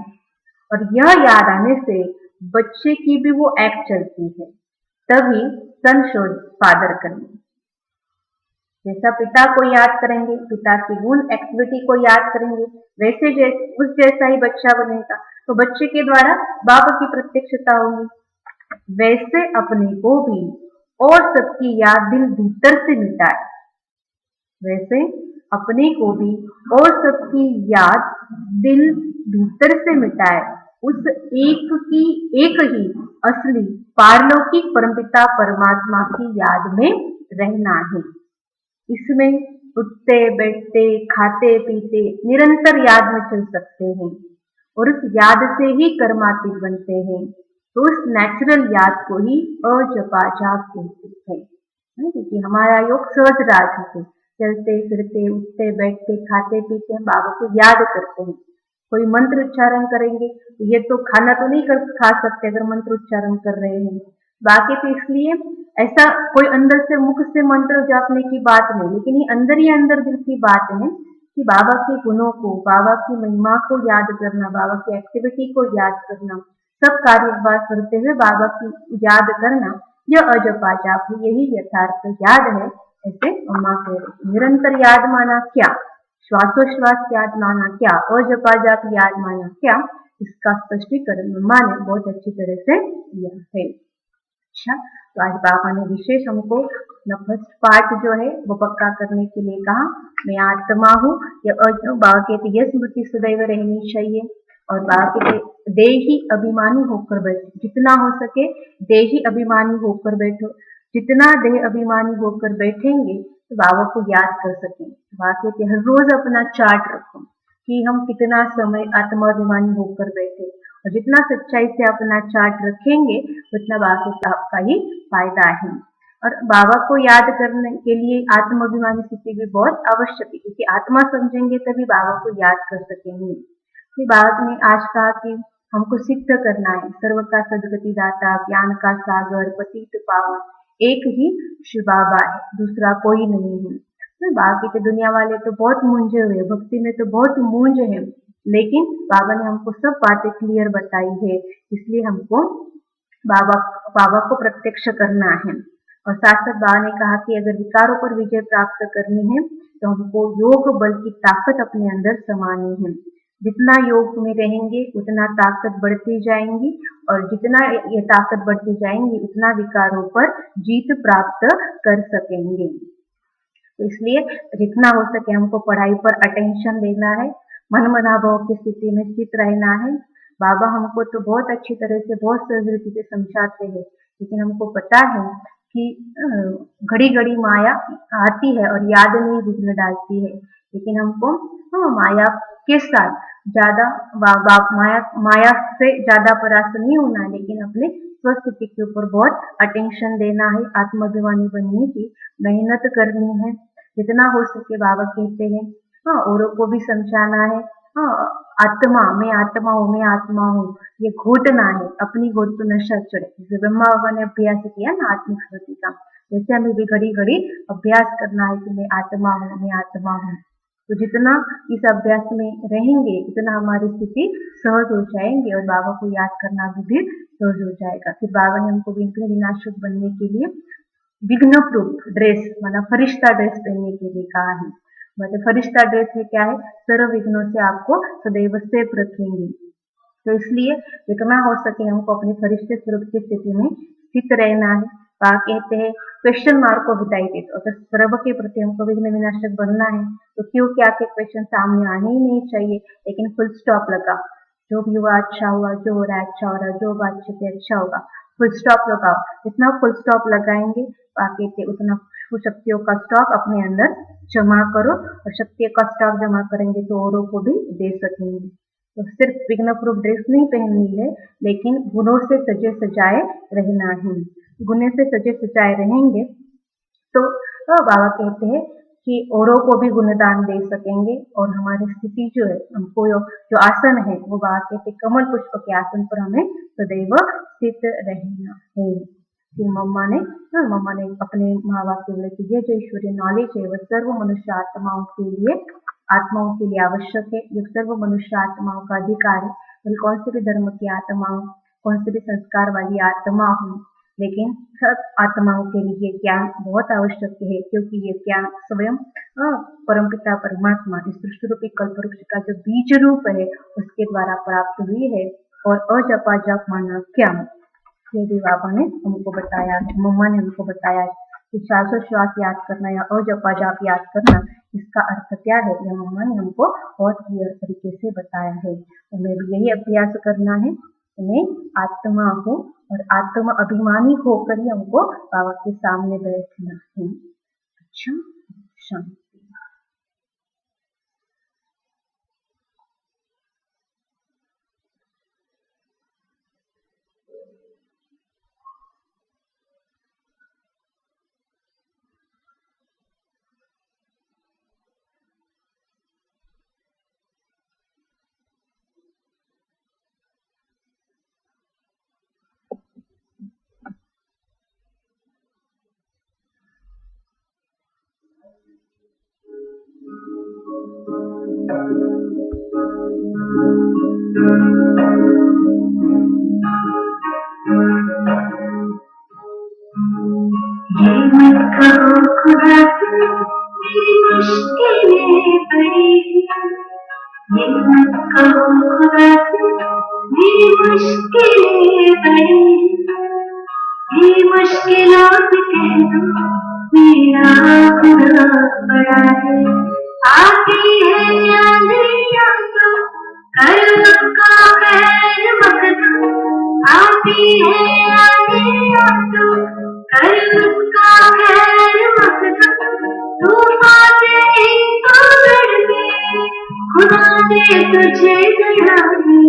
और यह याद आने से बच्चे की भी वो एक्ट चलती है। तभी सन शोध फादर करेंगे, जैसा पिता को याद करेंगे, पिता की गुण एक्टिविटी को याद करेंगे, वैसे उस जैसा ही बच्चा बनेगा। तो बच्चे के द्वारा बाबा की प्रत्यक्षता होगी। वैसे अपने को भी और सबकी याद दिल भीतर से मिटाए, वैसे अपने को भी और सबकी याद दिल भीतर से मिटाए। उस एक ही असली पारलौकिक परमपिता परमात्मा की याद में रहना है। इसमें उठते बैठते खाते पीते निरंतर याद में चल सकते हैं और उस याद से ही कर्मातीत बनते हैं। तो उस नेचुरल याद को ही अजपा जाप कहते हैं, क्योंकि हमारा योग सहज राज है। चलते फिरते उठते बैठते खाते पीते हम बाबा को याद करते हैं। कोई मंत्र उच्चारण करेंगे तो ये तो खाना तो नहीं खा सकते अगर मंत्र उच्चारण कर रहे हैं। बाकी तो इसलिए ऐसा कोई अंदर से मुख से मंत्र जपने की बात नहीं, लेकिन ये अंदर ही अंदर दिल की बात है कि बाबा के गुणों को, बाबा की महिमा को याद करना, बाबा की एक्टिविटी को याद करना, सब कार्य करते हुए बाबा की याद करना, यह अजपा जाप है। यही यथार्थ याद है। ऐसे अम्मा कह रही, निरंतर याद माना क्या, श्वासोश्वास याद माना क्या, अजपा जाप याद माना क्या, इसका स्पष्टीकरण मम्मा ने बहुत अच्छी तरह से दिया है। अच्छा, तो आज बाबा ने विशेष हमको फर्स्ट पार्ट जो है वो पक्का करने के लिए कहा, मैं आत्मा हूँ। बाबा कहते यह स्मृति सदैव रहनी चाहिए। और बाबा कहते देही अभिमानी होकर बैठो, जितना हो सके देही अभिमानी होकर बैठो। जितना देह अभिमानी होकर बैठेंगे तो बाबा को याद कर सकेंगे। बाबा कहते हर रोज अपना चार्ट रखो कि हम कितना समय आत्माभिमानी होकर बैठे, और जितना सच्चाई से अपना चार्ट रखेंगे उतना बाबा के आपका ही फायदा है। और बाबा को याद करने के लिए आत्माभिमानी स्थिति भी बहुत आवश्यक है, क्योंकि आत्मा समझेंगे तभी बाबा को याद कर सकेंगे। फिर बाबा ने आज कहा कि हमको सिद्ध करना है, सर्व का सदगति दाता, ज्ञान का सागर, पतित पावन एक ही शिव बाबा है, दूसरा कोई नहीं है। तो बाकी के दुनिया वाले तो बहुत मूंझे हुए, भक्ति में तो बहुत मूंझ है, लेकिन बाबा ने हमको सब बातें क्लियर बताई है। इसलिए हमको बाबा को प्रत्यक्ष करना है। और साथ साथ बाबा ने कहा कि अगर विकारों पर विजय प्राप्त करनी है तो हमको योग बल की ताकत अपने अंदर समानी है। जितना योग में रहेंगे उतना ताकत बढ़ती जाएंगी, और जितना ये ताकत बढ़ती जाएंगी उतना विकारों पर जीत प्राप्त कर सकेंगे। तो इसलिए जितना हो सके हमको पढ़ाई पर अटेंशन देना है, मन मनाभाव की स्थिति में स्थित रहना है। बाबा हमको तो बहुत अच्छी तरह से बहुत सहज रीति से समझाते हैं, लेकिन हमको पता है कि घड़ी घड़ी माया आती है और याद में विघ्न डालती है। लेकिन हमको माया के साथ ज्यादा माया से ज्यादा परास्त नहीं होना है, लेकिन अपने स्वस्थिति के ऊपर बहुत अटेंशन देना है। आत्माभिमानी बनने की मेहनत करनी है जितना हो सके। बाबा कहते हैं औरों को भी समझाना है। आत्मा, मैं आत्मा हूँ, मैं आत्मा हूँ, ये घोटना है, अपनी घोट तो नशा चढ़े। जैसे ब्रह्मा बाबा ने अभ्यास किया ना आत्मिक स्मृति का, वैसे हमें भी घड़ी घड़ी अभ्यास करना है कि मैं आत्मा हूँ, मैं आत्मा हूँ। तो जितना इस अभ्यास में रहेंगे उतना हमारी स्थिति सहज हो जाएंगे और बाबा को याद करना भी सहज हो जाएगा। फिर बाबा ने हमको विघ्न विनाशक बनने के लिए विघ्न प्रूफ ड्रेस, मतलब फरिश्ता ड्रेस पहनने के लिए कहा है। मतलब फरिश्ता ड्रेस है क्या है, सर्व विघ्नों से आपको सदैव सेफ रखेंगे। तो इसलिए जितना हो सके हमको अपने फरिश्ते स्वरूप की स्थिति में स्थित रहना है। कहते हैं क्वेश्चन मार्क को बिताई दे, तो अगर सर्व के प्रति हमको विघ्न विनाशक बनना है तो क्यों क्या के क्वेश्चन सामने आने ही नहीं चाहिए, लेकिन फुल स्टॉप लगा। जो भी हुआ अच्छा हुआ, जो हो रहा है अच्छा हो रहा है, जो बातचीत है अच्छा होगा, फुल स्टॉप लगाओ। जितना फुल स्टॉप लगाएंगे कहते उतना शक्तियों का स्टॉक अपने अंदर जमा करो, और शक्तियों का स्टॉक जमा करेंगे तो औरों को भी दे सकेंगे। तो सिर्फ विघ्न प्रूफ ड्रेस नहीं पहननी है, लेकिन गुणों से सजे सजाए रहना है। गुणे से सजे सजाए रहेंगे तो बाबा कहते हैं कि औरों को भी गुणदान दे सकेंगे, और हमारी स्थिति जो है, हमको जो आसन है वो बाबा कहते कमल पुष्प के आसन पर हमें सदैव स्थित रहना है। फिर मम्मा ने अपने माँ बाप के बोले कि ये जो ईश्वरीय नॉलेज है वह सर्व मनुष्य आत्माओं के लिए आवश्यक है। ये सर्व मनुष्य आत्माओं का अधिकार है। तो कौन से भी धर्म की आत्माओं, कौन से भी संस्कार वाली आत्मा हो, लेकिन सब आत्माओं के लिए ज्ञान बहुत आवश्यक है, क्योंकि ये ज्ञान स्वयं परमपिता परमात्मा इस सृष्टि रूपी कल्पवृक्ष का जो बीज रूप है उसके द्वारा प्राप्त हुई है। और अजपा जप माना क्या, ये भी बाबा ने हमको बताया, मम्मा ने हमको बताया कि श्वास याद करना या अजपा जाप याद करना, इसका अर्थ क्या है, यह मम्मा ने हमको बहुत क्लियर तरीके से बताया है। तो मैं भी यही अभ्यास करना है, मैं आत्मा हूँ और आत्मा अभिमानी होकर ही हमको बाबा के सामने बैठना है। अच्छा, शांति। ये मत कहो खुदा से मेरी मुश्किलें बड़ी हैं, ये मत कहो खुदा से मुश्किलें बड़ी, ये मुश्किलों से कह दो मेरा खुदा बड़ा है। आती है आंधियाँ तो कर उसका खैर मकदम, आती है आंधियाँ तो कर उसका खैर मकदम। तूफान से इनको लड़ने खुदा ने तुझे डराने,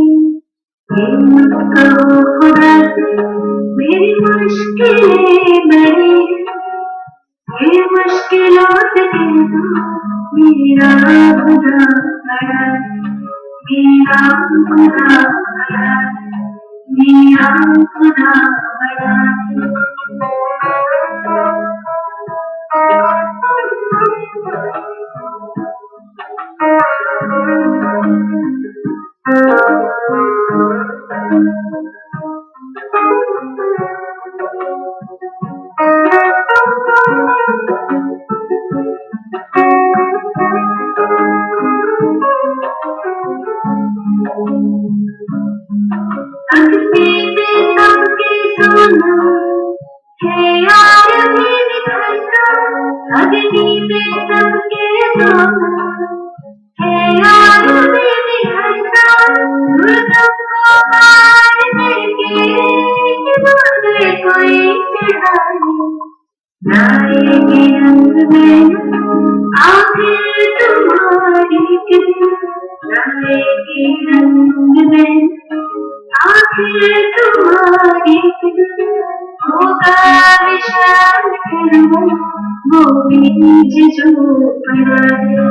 ये मत कहो खुदा से मेरी मुश्किलें बड़ी, ये मुश्किलों से कह दो मेरा खुदा बड़ा है, मेरा खुदा बड़ा है, मेरा खुदा बड़ा है। अगती पे सबके सोना है यार मेरी घरना, अग्नि पे सबके सोना है यार मेरी घरना। दुर्गम को मारने के बोले कोई चढ़ाने, लाएगी रंग में आखिर तुम्हारी किरण, लाएगी रंग में आखिर तुम्हारी किरण। होगा विशाल फिर वो बीज जो पड़ा है,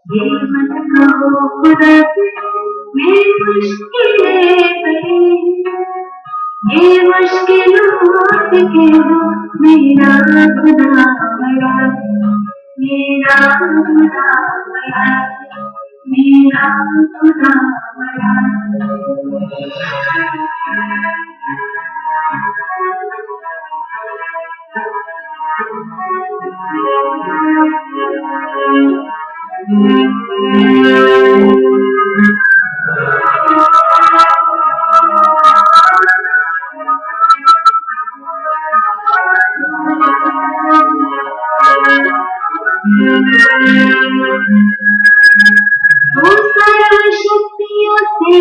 ये मत कहो खुदा से मेरी मुश्किलें बड़ी, ये मुश्किलों से कह दो मेरा खुदा बड़ा है, मेरा खुदा बड़ा है, मेरा खुदा बड़ा है। वो सर्व शक्तियों से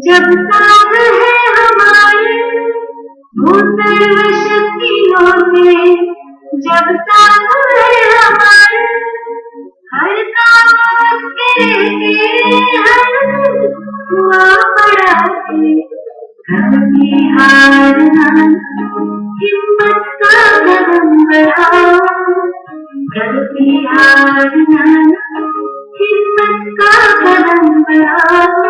जब साथ है हमारे, वो सर्व शक्तियों से जब साथ है हमारे, हर काम उसके हर हुआ पड़ा है। कभी हारना हिम्मत का कदम बढ़ाओ, कभी हारना हिम्मत का कदम बढ़ाओ।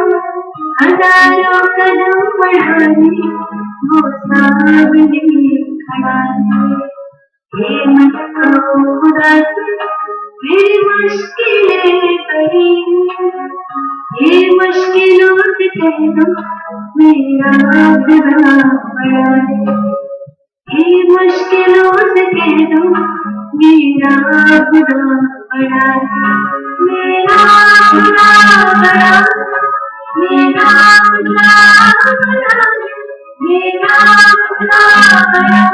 हजारों कदम बढ़ाने वो सामने खड़ा है, ये मत कहो खुदा से मेरी मुश्किलें बड़ी, ये मुश्किलों से कह दो मेरा खुदा बड़ा है, ये मुश्किलों से कह दो मेरा खुदा बड़ा है, मेरा खुदा बड़ा, मेरा खुदा बड़ा, मेरा खुदा बड़ा।